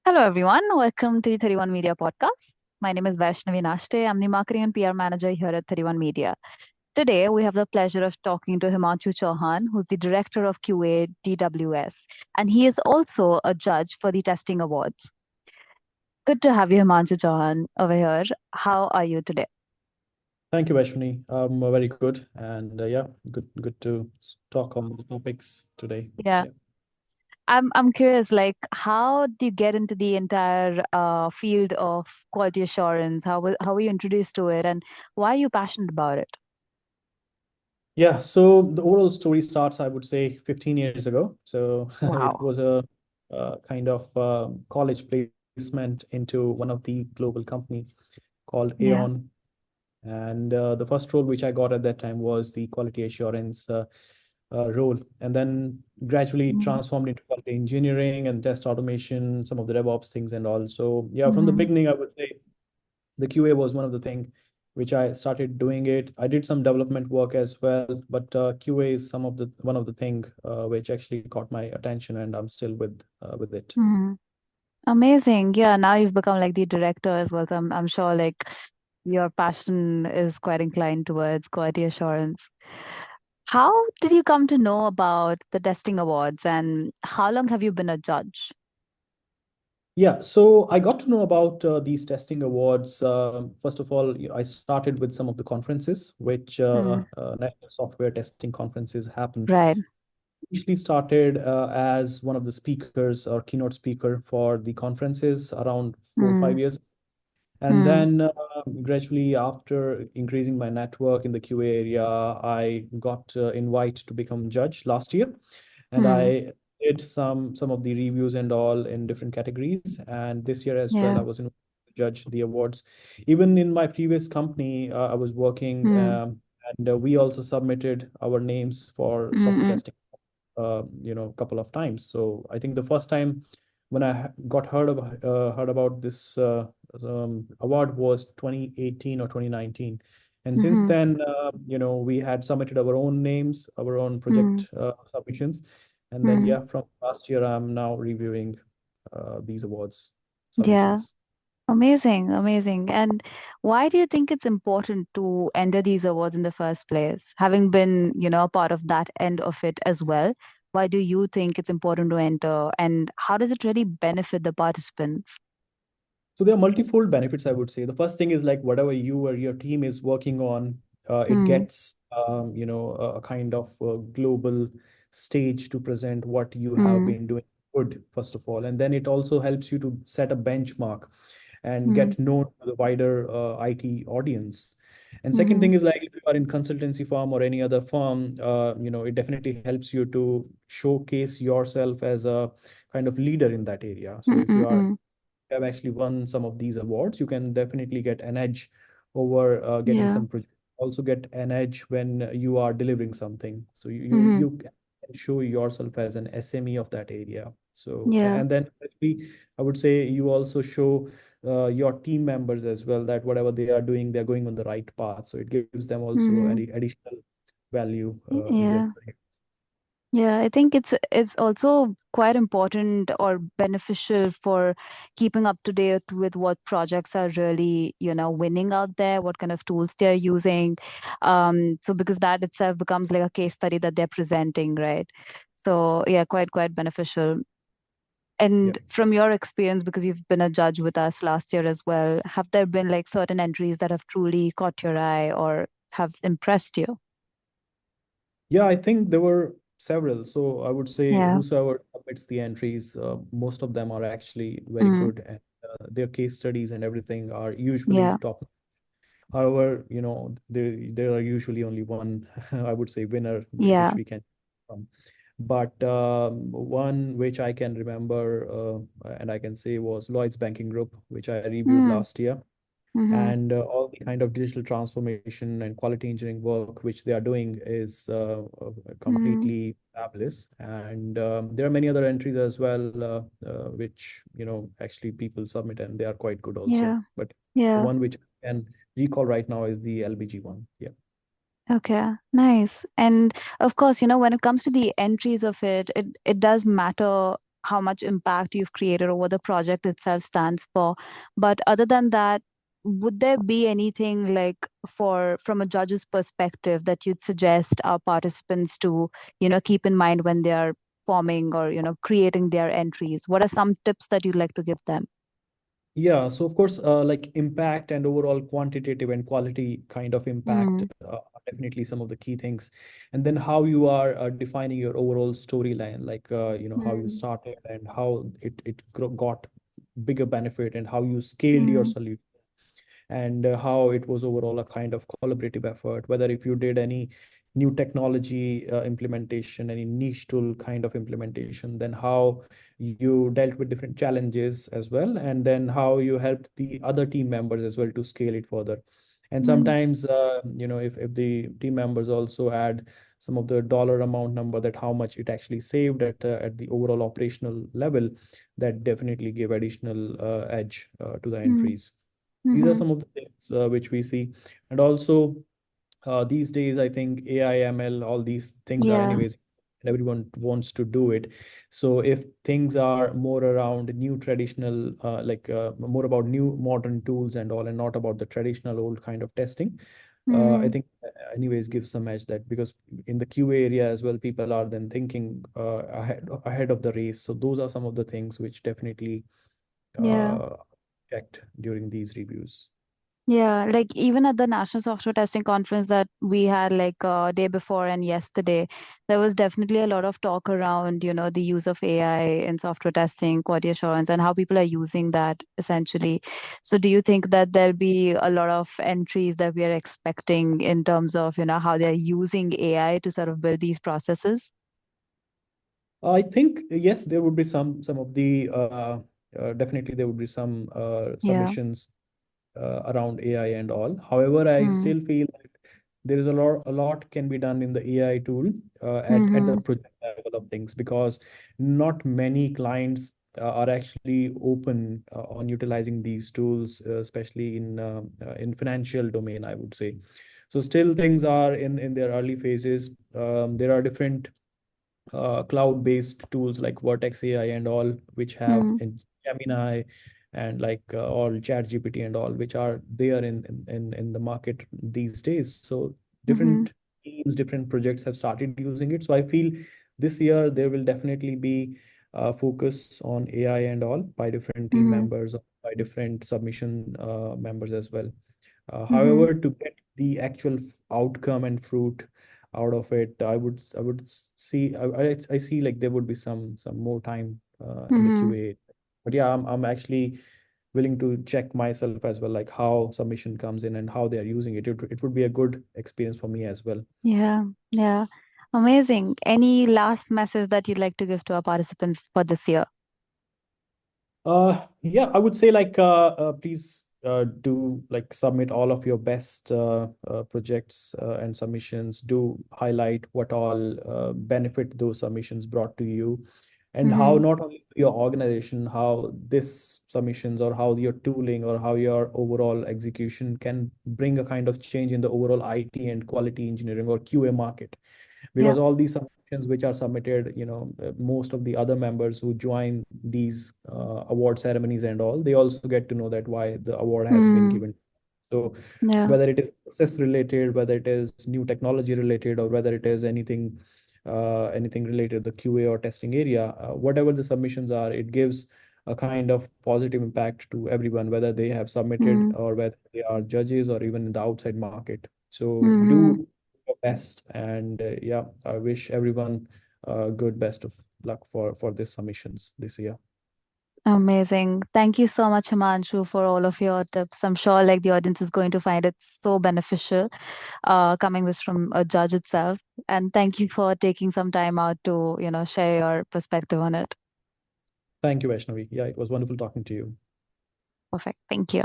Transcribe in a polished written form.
Hello, everyone. Welcome to the 31 Media podcast. My name is Vaishnavi Nashte. I'm the marketing and PR manager here at 31 Media. Today, we have the pleasure of talking to Hemanshu Chauhan, who's the director of QA DWS, and he is also a judge for the testing awards. Good to have you, Hemanshu Chauhan, over here. How are you today? Thank you, Vaishnavi. Very good, and yeah, good to talk on the topics today. Yeah. Yeah, I'm curious, like, how do you get into the entire field of quality assurance? How were you introduced to it, and why are you passionate about it? yeah. So the overall story starts, I would say, 15 years ago. So it Wow. was a kind of college placement into one of the global company called Yeah. Aon, and the first role which I got at that time was the quality assurance role, and then gradually transformed into quality engineering and test automation, some of the DevOps things and all. So yeah, from the Mm-hmm. beginning, I would say the QA was one of the thing which I started doing it. I did some development work as well, but QA is some of the one of the thing which actually caught my attention, and I'm still with it. Mm-hmm. Amazing. Yeah, now you've become like the director as well. So I'm sure like your passion is quite inclined towards quality assurance. How did you come to know about the testing awards and how long have you been a judge? Yeah, so I got to know about these testing awards. First of all, I started with some of the conferences, which Mm, national software testing conferences happen. right. Initially started as one of the speakers or keynote speaker for the conferences around 4 or 5 Mm, years. And mm, then gradually, after increasing my network in the QA area, I got invite to become judge last year, and mm, I did some of the reviews and all in different categories. And this year as well, yeah. I was in to judge the awards. Even in my previous company, I was working, Mm, and we also submitted our names for mm, software mm, testing a couple of times. So I think the first time when I got heard about this award was 2018 or 2019, and since mhm, then, we had submitted our own names, our own mm. project submissions, and then Mm. yeah, from last year I'm now reviewing these awards Yeah. submissions. Amazing, amazing. And why do you think it's important to enter these awards in the first place? Having been, a part of that end of it as well, why do you think it's important to enter? And how does it really benefit the participants? So there are multifold benefits, I would say. The first thing is like whatever you or your team is working on, it Mm, gets a kind of global stage to present what you have mm, been doing good, first of all. And then it also helps you to set a benchmark and mm, get known to the wider IT audience. And second mm, thing is like if you are in consultancy firm or any other firm, it definitely helps you to showcase yourself as a kind of leader in that area. So mm, if you mm, are mm. have actually won some of these awards, you can definitely get an edge over getting Yeah. some project. Also get an edge when you are delivering something. So Mm-hmm. you can show yourself as an SME of that area. So Yeah. and then actually, I would say you also show your team members as well that whatever they are doing, they're going on the right path. So it gives them also any Mm-hmm. additional value in their Yeah. career. Yeah, I think it's also quite important or beneficial for keeping up to date with what projects are really, winning out there, what kind of tools they're using. So because that itself becomes like a case study that they're presenting, right? So yeah, quite beneficial. Yeah. And from your experience, because you've been a judge with us last year as well, have there been like certain entries that have truly caught your eye or have impressed you? Yeah, I think there were several. So I would say Yeah. whosoever submits the entries, most of them are actually very Mm, good, and their case studies and everything are usually yeah. top. However, there are usually only one, I would say, winner which Yeah. we can from. But one which I can remember and I can say was Lloyd's Banking Group, which I reviewed Mm, last year, mm-hmm. and all the kind of digital transformation and quality engineering work which they are doing is Mm, completely fabulous. And there are many other entries as well, which actually people submit and they are quite good also. yeah, But the yeah. one which I can recall right now is the LBG one. Yeah. Okay, nice. And of course, when it comes to the entries of it does matter how much impact you've created or what the project itself stands for. But other than that, would there be anything like from a judge's perspective that you'd suggest our participants to, keep in mind when they are forming or, creating their entries? What are some tips that you'd like to give them? Yeah, so of course, like impact and overall quantitative and quality kind of impact Mm, are definitely some of the key things. And then how you are defining your overall storyline, like how you mm, started and how it got bigger benefit and how you scaled your mm, solution and how it was overall a kind of collaborative effort, whether if you did any new technology implementation, any niche tool kind of implementation, then how you dealt with different challenges as well, and then how you helped the other team members as well to scale it further. And mm, sometimes, if the team members also add some of the dollar amount number that how much it actually saved at the overall operational level, that definitely give additional edge to the mm, entries. These are mhm. some of the things which we see. And also, these days, I think AI, ML, all these things are Yeah. anyways, and everyone wants to do it. So if things are more around new traditional, more about new modern tools and all, and not about the traditional old kind of testing, I Mm, think anyways gives some edge that because in the QA area as well, people are then thinking ahead of the race. So those are some of the things which definitely yeah. uh, checked during these reviews. Yeah, like even at the National Software Testing Conference that we had like day before and yesterday, there was definitely a lot of talk around, the use of AI in software testing, quality assurance, and how people are using that essentially. So do you think that there'll be a lot of entries that we are expecting in terms of, how they're using AI to sort of build these processes? I think yes, there would be some of the definitely there would be some Yeah. submissions around AI and all. However, I Mm. still feel like there is a lot can be done in the AI tool at the Mm-hmm. project level of things because not many clients are actually open on utilizing these tools, especially in financial domain, I would say. So still things are in their early phases. There are different cloud-based tools like Vertex AI and all, which have Mm-hmm. in Gemini and like all ChatGPT and all, which are there in the market these days. So Mm-hmm. different teams, different projects have started using it. So I feel this year there will definitely be focus on AI and all by different team Mm-hmm. members, by different submission members as well. Mm-hmm. However, to get the actual outcome and fruit out of it, I would see I see like there would be some more time in the Mm-hmm. QA. But yeah, I'm actually willing to check myself as well, like how submission comes in and how they are using it. It would be a good experience for me as well. Yeah, yeah. Amazing. Any last message that you'd like to give to our participants for this year? Yeah, I would say like please do like submit all of your best projects and submissions. Do highlight what all benefit those submissions brought to you, and how Mm-hmm. not only to your organization, how this submissions or how your tooling or how your overall execution can bring a kind of change in the overall IT and quality engineering or QA market Yeah. because all these submissions which are submitted, most of the other members who join these award ceremonies and all, they also get to know that why the award has been Mm, given. So yeah. whether it is process related, whether it is new technology related, or whether it is anything related to the QA or testing area, whatever the submissions are, it gives a kind of positive impact to everyone, whether they have submitted Mm, or whether they are judges or even in the outside market. So mm-hmm. do your best, and yeah, I wish everyone good best of luck for this submissions this year. Amazing. Thank you so much, Himanshu, for all of your tips. I'm sure like the audience is going to find it so beneficial, coming this from a judge itself. And thank you for taking some time out to, share your perspective on it. Thank you, Vaishnavi. Yeah, it was wonderful talking to you. Perfect. Thank you.